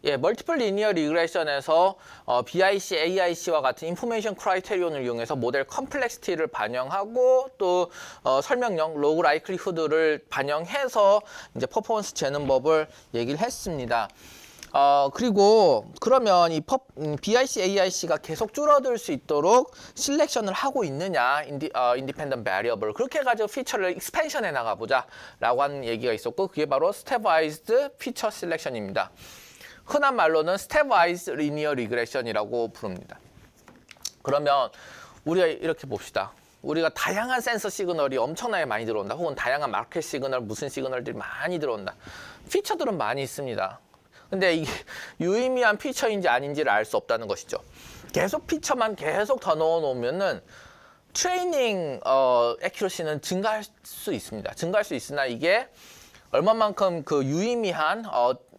예, 멀티플 리니어 리그레션에서 BIC, AIC와 같은 인포메이션 크라이테리온을 이용해서 모델 컴플렉시티를 반영하고 또 설명령, 로그 라이클리후드를 반영해서 이제 퍼포먼스 재는 법을 얘기를 했습니다. 그리고 그러면 이 BIC, AIC가 계속 줄어들 수 있도록 실렉션을 하고 있느냐, 인디펜던트 베리어블. 그렇게 해가지고 피처를 익스펜션해 나가보자 라고 하는 얘기가 있었고, 그게 바로 스텝와이즈드 피처 실렉션입니다. 흔한 말로는 스텝와이즈 리니어 리그레션이라고 부릅니다. 그러면 우리가 이렇게 봅시다. 우리가 다양한 센서 시그널이 엄청나게 많이 들어온다. 혹은 다양한 마켓 시그널, 무슨 시그널들이 많이 들어온다. 피처들은 많이 있습니다. 근데 이게 유의미한 피처인지 아닌지를 알 수 없다는 것이죠. 계속 피처만 계속 더 넣어놓으면은 트레이닝 애큐러시는 증가할 수 있습니다. 증가할 수 있으나 이게 얼마만큼 그 유의미한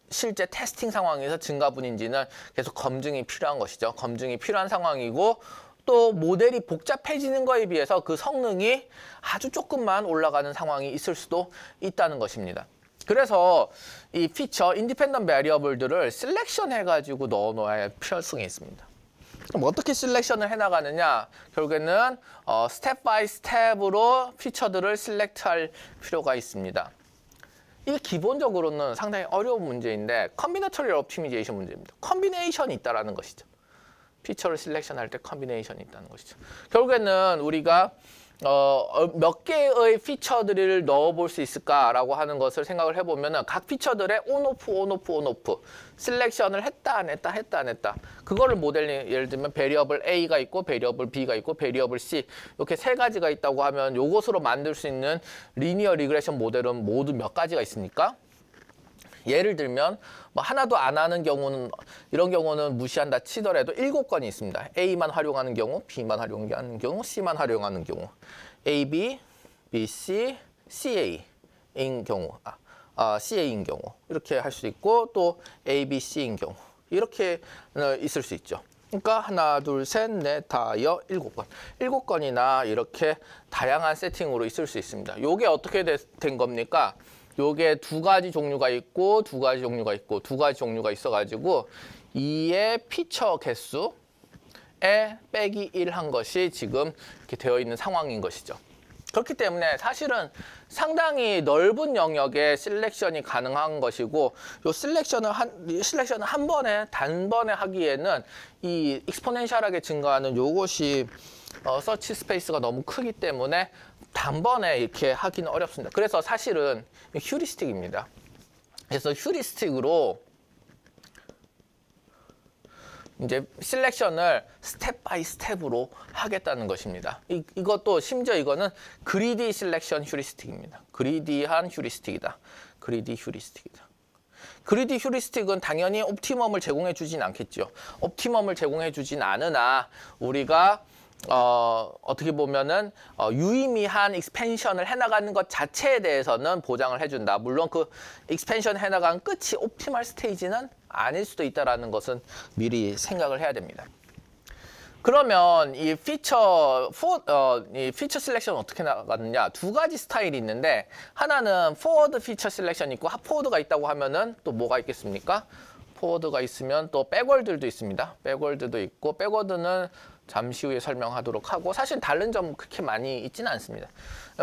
실제 테스팅 상황에서 증가분인지는 계속 검증이 필요한 것이죠. 검증이 필요한 상황이고 또 모델이 복잡해지는 거에 비해서 그 성능이 아주 조금만 올라가는 상황이 있을 수도 있다는 것입니다. 그래서 이 피처, 인디펜던트 베리어블들을 셀렉션 해가지고 넣어놓아야 할 필요성이 있습니다. 그럼 어떻게 셀렉션을 해나가느냐? 결국에는 스텝 바이 스텝으로 피처들을 셀렉트할 필요가 있습니다. 이게 기본적으로는 상당히 어려운 문제인데 컨비네토리얼 옵티미제이션 문제입니다. 컨비네이션이 있다는 것이죠. 피처를 셀렉션할 때 컨비네이션이 있다는 것이죠. 결국에는 우리가 몇 개의 피처들을 넣어볼 수 있을까라고 하는 것을 생각을 해보면 각 피처들의 온오프, 온오프, 온오프 셀렉션을 했다, 안 했다, 했다, 안 했다. 그거를 모델링, 예를 들면 베리어블 A가 있고 베리어블 B가 있고 베리어블 C 이렇게 세 가지가 있다고 하면 요것으로 만들 수 있는 리니어 리그레션 모델은 모두 몇 가지가 있습니까? 예를 들면 뭐 하나도 안 하는 경우는 이런 경우는 무시한다 치더라도 7건이 있습니다. A만 활용하는 경우, B만 활용하는 경우, C만 활용하는 경우, AB, BC, CA인 경우, CA인 경우 이렇게 할 수 있고 또 ABC인 경우 이렇게 있을 수 있죠. 그러니까 하나, 둘, 셋, 넷, 다, 7건. 7건이나 이렇게 다양한 세팅으로 있을 수 있습니다. 요게 어떻게 된 겁니까? 요게 두 가지 종류가 있고 두 가지 종류가 있고 두 가지 종류가 있어가지고 2의 피처 개수에 빼기 1 한 것이 지금 이렇게 되어 있는 상황인 것이죠. 그렇기 때문에 사실은 상당히 넓은 영역의 셀렉션이 가능한 것이고 요 셀렉션을 한 번에 단번에 하기에는 이 익스포넨셜하게 증가하는 요것이 서치 스페이스가 너무 크기 때문에 단번에 이렇게 하기는 어렵습니다. 그래서 사실은 휴리스틱입니다. 그래서 휴리스틱으로 이제 셀렉션을 스텝 바이 스텝으로 하겠다는 것입니다. 이것도 심지어 이거는 그리디 셀렉션 휴리스틱입니다. 그리디한 휴리스틱이다. 그리디 휴리스틱이다. 그리디 휴리스틱은 당연히 옵티멈을 제공해 주진 않겠죠. 옵티멈을 제공해 주진 않으나 우리가 어떻게 보면은 유의미한 익스펜션을 해나가는 것 자체에 대해서는 보장을 해준다. 물론 그 익스펜션 해나간 끝이 옵티멀 스테이지는 아닐 수도 있다는 것은 미리 생각을 해야 됩니다. 그러면 이 피처 셀렉션은 어떻게 나가느냐? 두 가지 스타일이 있는데 하나는 포워드 피처 셀렉션이 있고 핫포워드가 있다고 하면은 또 뭐가 있겠습니까? 포워드가 있으면 또 백월드도 있습니다. 백월드도 있고 백워드는 잠시 후에 설명하도록 하고 사실 다른 점 그렇게 많이 있지는 않습니다.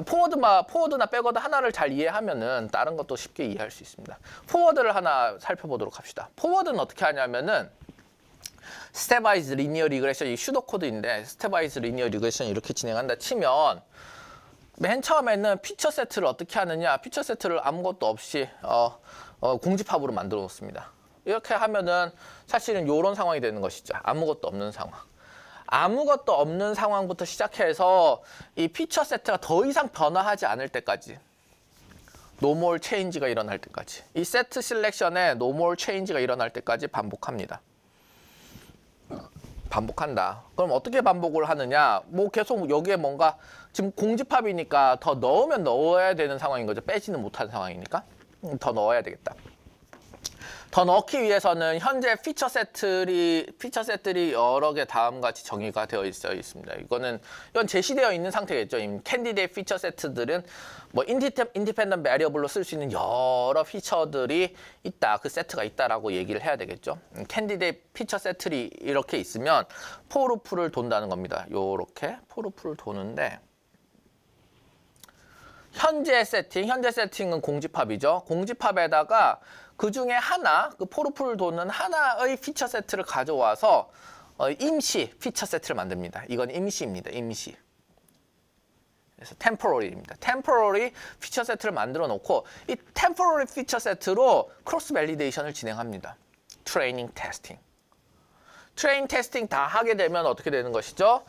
포워드나 백워드 하나를 잘 이해하면은 다른 것도 쉽게 이해할 수 있습니다. 포워드를 하나 살펴보도록 합시다. 포워드는 어떻게 하냐면은 스텝와이즈 리니어 리그레션 이 슈도 코드인데 스텝와이즈 리니어 리그레션 이렇게 진행한다 치면 맨 처음에는 피처 세트를 어떻게 하느냐? 피처 세트를 아무것도 없이 공집합으로 만들어 놓습니다. 이렇게 하면은 사실은 이런 상황이 되는 것이죠. 아무것도 없는 상황. 아무것도 없는 상황부터 시작해서 이 피처 세트가 더 이상 변화하지 않을 때까지 노멀 체인지가 일어날 때까지 이 세트 셀렉션에 노멀 체인지가 일어날 때까지 반복합니다. 반복한다. 그럼 어떻게 반복을 하느냐? 뭐 계속 여기에 뭔가 지금 공집합이니까 더 넣으면 넣어야 되는 상황인 거죠. 빼지는 못하는 상황이니까 더 넣어야 되겠다. 더 넣기 위해서는 현재 피처 셋들이 여러 개 다음과 같이 정의가 되어 있습니다. 이건 제시되어 있는 상태겠죠. 이 캔디데이트 피처 세트들은 뭐 인디펜던트 베리어블로 쓸 수 있는 여러 피처들이 있다, 그 세트가 있다라고 얘기를 해야 되겠죠. 캔디데이트 피처 세트들이 이렇게 있으면 포루프를 돈다는 겁니다. 요렇게 포루프를 도는데 현재 세팅은 공집합이죠. 공집합에다가 그 중에 하나, 그 포루프를 도는 하나의 피처 세트를 가져와서 임시 피처 세트를 만듭니다. 이건 임시입니다. 임시. 그래서 temporary입니다. temporary 피처 세트를 만들어 놓고 이 temporary 피처 세트로 크로스 밸리데이션을 진행합니다. 트레이닝 테스팅. 트레인 테스팅 다 하게 되면 어떻게 되는 것이죠?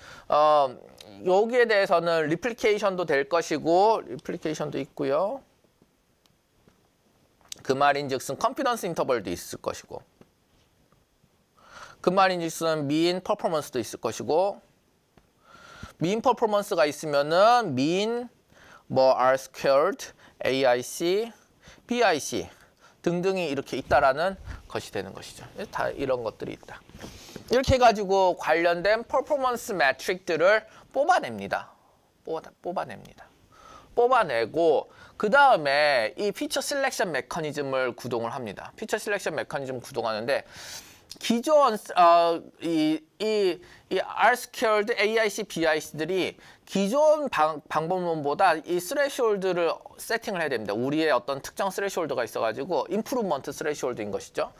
여기에 대해서는 리플리케이션도 될 것이고, 리플리케이션도 있고요. 그 말인즉슨 컨피던스 인터벌도 있을 것이고, 그 말인즉슨 mean 퍼포먼스도 있을 것이고, mean 퍼포먼스가 있으면은 mean 뭐 R squared, AIC, BIC 등등이 이렇게 있다라는 것이 되는 것이죠. 다 이런 것들이 있다. 이렇게 해가지고 관련된 퍼포먼스 매트릭들을 뽑아냅니다. 뽑아내고 그 다음에 이 피처 셀렉션 메커니즘을 구동을 합니다. 피처 셀렉션 메커니즘 구동하는데 기존 이 R squared, AIC, BIC들이 기존 방법론보다 이 스레시홀드를 세팅을 해야 됩니다. 우리의 어떤 특정 스레시홀드가 있어가지고 임프루먼트 스레시홀드인 것이죠.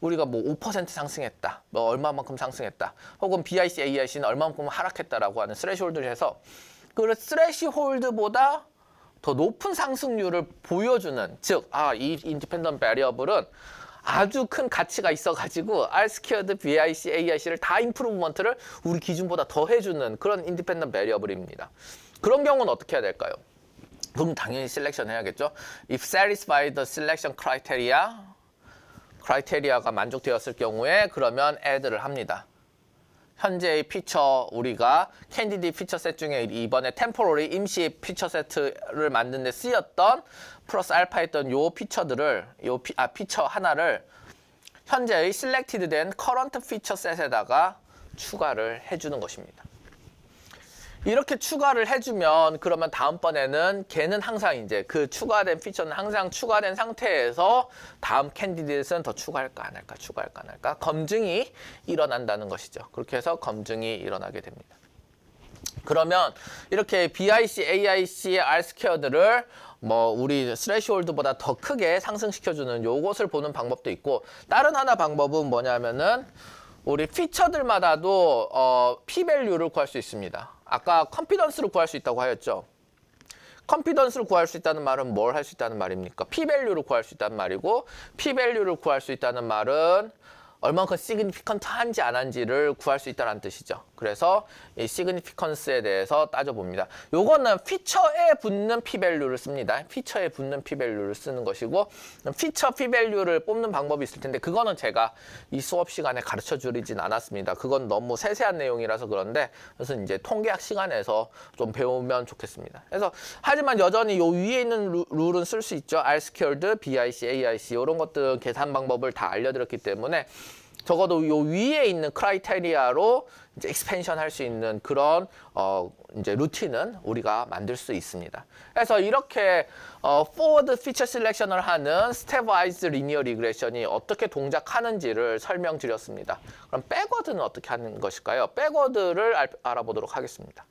우리가 뭐 5% 상승했다, 뭐 얼마만큼 상승했다, 혹은 BIC, AIC는 얼마만큼 하락했다라고 하는 스레시홀드를 해서 그 스레시홀드보다 더 높은 상승률을 보여주는, 즉, 이 인디펜던트 베리어블은 아주 큰 가치가 있어가지고 R 스퀘어드, BIC, AIC를 다 임프루먼트를 우리 기준보다 더 해주는 그런 인디펜던트 베리어블입니다. 그런 경우는 어떻게 해야 될까요? 그럼 당연히 셀렉션 해야겠죠. If satisfied the selection criteria,가 만족되었을 경우에 그러면 add를 합니다. 현재의 피처, 우리가 캔디디 피처 셋 중에 이번에 템포러리 임시 피처 세트를 만드는 데 쓰였던 플러스 알파 했던 요 피처들을, 피처 하나를 현재의 selected 된 current 피처 셋에다가 추가를 해주는 것입니다. 이렇게 추가를 해주면 그러면 다음번에는 걔는 항상 이제 그 추가된 피처는 항상 추가된 상태에서 다음 캔디데이트는 더 추가할까 안 할까 검증이 일어난다는 것이죠. 그렇게 해서 검증이 일어나게 됩니다. 그러면 이렇게 BIC, AIC, R 스퀘어들을 뭐 우리 스레시홀드보다 더 크게 상승시켜주는 요것을 보는 방법도 있고, 다른 하나 방법은 뭐냐면은 우리 피처들마다도 P-밸류를 구할 수 있습니다. 아까 컨피던스를 구할 수 있다고 하였죠. 컨피던스를 구할 수 있다는 말은 뭘 할 수 있다는 말입니까? P-밸류를 구할 수 있다는 말이고, P-밸류를 구할 수 있다는 말은 얼만큼 시그니피컨트한지 안 한지를 구할 수 있다는 뜻이죠. 그래서 이 시그니피컨스에 대해서 따져봅니다. 요거는 피처에 붙는 P-밸류를 씁니다. 피처에 붙는 P-밸류를 쓰는 것이고, 피처 P-밸류를 뽑는 방법이 있을 텐데 그거는 제가 이 수업 시간에 가르쳐 드리진 않았습니다. 그건 너무 세세한 내용이라서 그런데, 그래서 이제 통계학 시간에서 좀 배우면 좋겠습니다. 그래서 하지만 여전히 요 위에 있는 룰은 쓸 수 있죠. R 스퀘어드, BIC, AIC 이런 것들 계산 방법을 다 알려드렸기 때문에 적어도 요 위에 있는 크라이테리아로 이제 익스펜션 할 수 있는 그런 이제 루틴은 우리가 만들 수 있습니다. 그래서 이렇게 forward feature selection을 하는 stepwise linear regression이 어떻게 동작하는지를 설명드렸습니다. 그럼 backward는 어떻게 하는 것일까요? backward를 알아보도록 하겠습니다.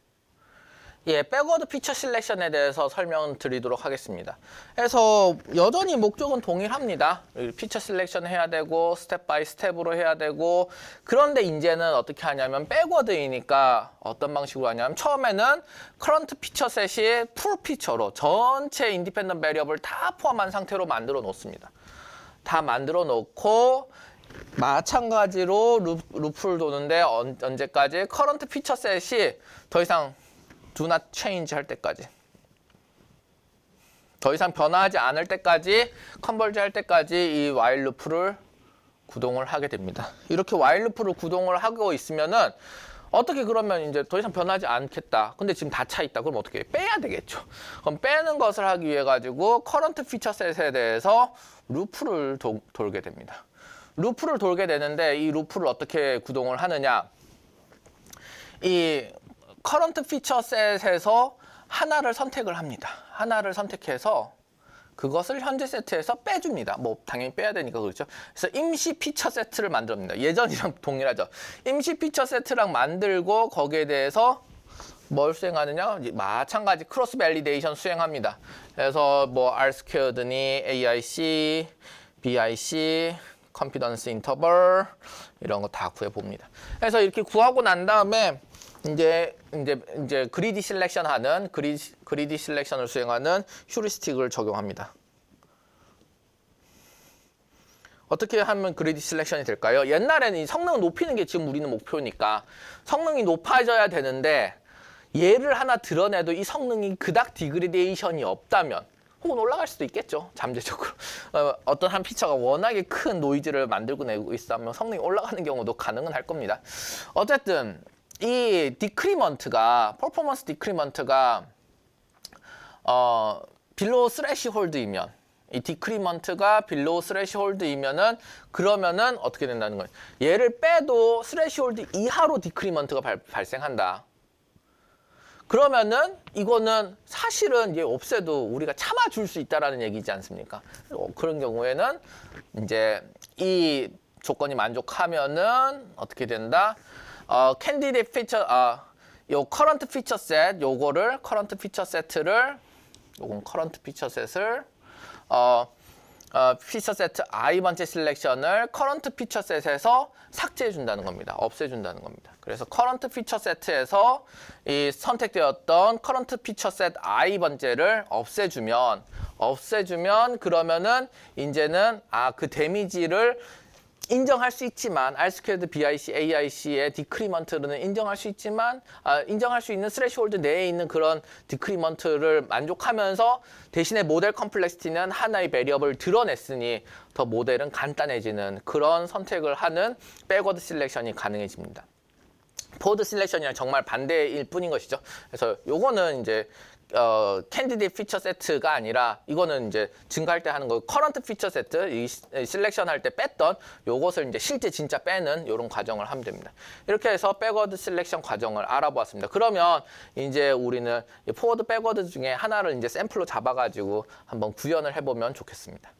예, 백워드 피처 셀렉션에 대해서 설명드리도록 하겠습니다. 그래서 여전히 목적은 동일합니다. 피처 셀렉션 해야 되고 스텝 바이 스텝으로 해야 되고, 그런데 이제는 어떻게 하냐면 백워드이니까 어떤 방식으로 하냐면 처음에는 커런트 피처 셋이 풀 피처로 전체 인디펜던트 베리어블 다 포함한 상태로 만들어 놓습니다. 다 만들어 놓고 마찬가지로 루프를 도는데 언제까지? 커런트 피처 셋이 더 이상 do not change 할 때까지, 더 이상 변화하지 않을 때까지, 컨버지 할 때까지 이 while 루프를 구동을 하게 됩니다. 이렇게 while 루프를 구동을 하고 있으면은 어떻게 그러면 이제 더 이상 변하지 않겠다. 근데 지금 다 차 있다. 그럼 어떻게 해? 빼야 되겠죠. 그럼 빼는 것을 하기 위해 가지고 커런트 피처 셋에 대해서 루프를 돌게 됩니다. 루프를 돌게 되는데 이 루프를 어떻게 구동을 하느냐? 이 커런트 피처 셋에서 하나를 선택을 합니다. 하나를 선택해서 그것을 현재 세트에서 빼줍니다. 뭐 당연히 빼야 되니까 그렇죠. 그래서 임시 피처 세트를 만듭니다. 예전이랑 동일하죠. 임시 피처 세트랑 만들고 거기에 대해서 뭘 수행하느냐? 마찬가지 크로스 밸리데이션 수행합니다. 그래서 뭐 R-squared니 AIC, BIC, 컨피던스 인터벌 이런 거 다 구해 봅니다. 그래서 이렇게 구하고 난 다음에 이제 그리디 셀렉션 하는 그리디 셀렉션을 수행하는 휴리스틱을 적용합니다. 어떻게 하면 그리디 셀렉션이 될까요? 옛날에는 이 성능을 높이는 게 지금 우리는 목표니까 성능이 높아져야 되는데 얘를 하나 드러내도 이 성능이 그닥 디그레데이션이 없다면 혹은 올라갈 수도 있겠죠. 잠재적으로. 어떤 한 피처가 워낙에 큰 노이즈를 만들고 내고 있다면 성능이 올라가는 경우도 가능은 할 겁니다. 어쨌든 이 디크리먼트가 퍼포먼스 디크리먼트가 빌로우 스래시홀드이면 이 디크리먼트가 빌로우 스래시홀드이면은 그러면은 어떻게 된다는 거예요? 얘를 빼도 스래시홀드 이하로 디크리먼트가 발생한다. 그러면은 이거는 사실은 얘 없애도 우리가 참아줄 수 있다라는 얘기지 않습니까? 그런 경우에는 이제 이 조건이 만족하면은 어떻게 된다? 캔디데이트 피처, 요 커런트 피처 셋, 요거를 커런트 피처 세트를, 요건 커런트 피처 셋을, 피처 세트 i번째 셀렉션을 커런트 피처 셋에서 삭제해 준다는 겁니다. 없애 준다는 겁니다. 그래서 커런트 피처 세트에서 이 선택되었던 커런트 피처 셋 i번째를 없애주면 그러면은 이제는 그 데미지를 인정할 수 있지만 R-squared BIC, AIC의 디크리먼트는 인정할 수 있지만 인정할 수 있는 스래시홀드 내에 있는 그런 디크리먼트를 만족하면서 대신에 모델 컴플렉시티는 하나의 베리어블을 드러냈으니 더 모델은 간단해지는 그런 선택을 하는 백워드 셀렉션이 가능해집니다. 포워드 셀렉션이랑 정말 반대일 뿐인 것이죠. 그래서 요거는 이제 캔디데이트 피처 세트가 아니라 이거는 이제 증가할 때 하는 거 커런트 피처 세트 이 셀렉션 할 때 뺐던 요것을 이제 실제 진짜 빼는 이런 과정을 하면 됩니다. 이렇게 해서 백워드 셀렉션 과정을 알아보았습니다. 그러면 이제 우리는 포워드 백워드 중에 하나를 이제 샘플로 잡아가지고 한번 구현을 해보면 좋겠습니다.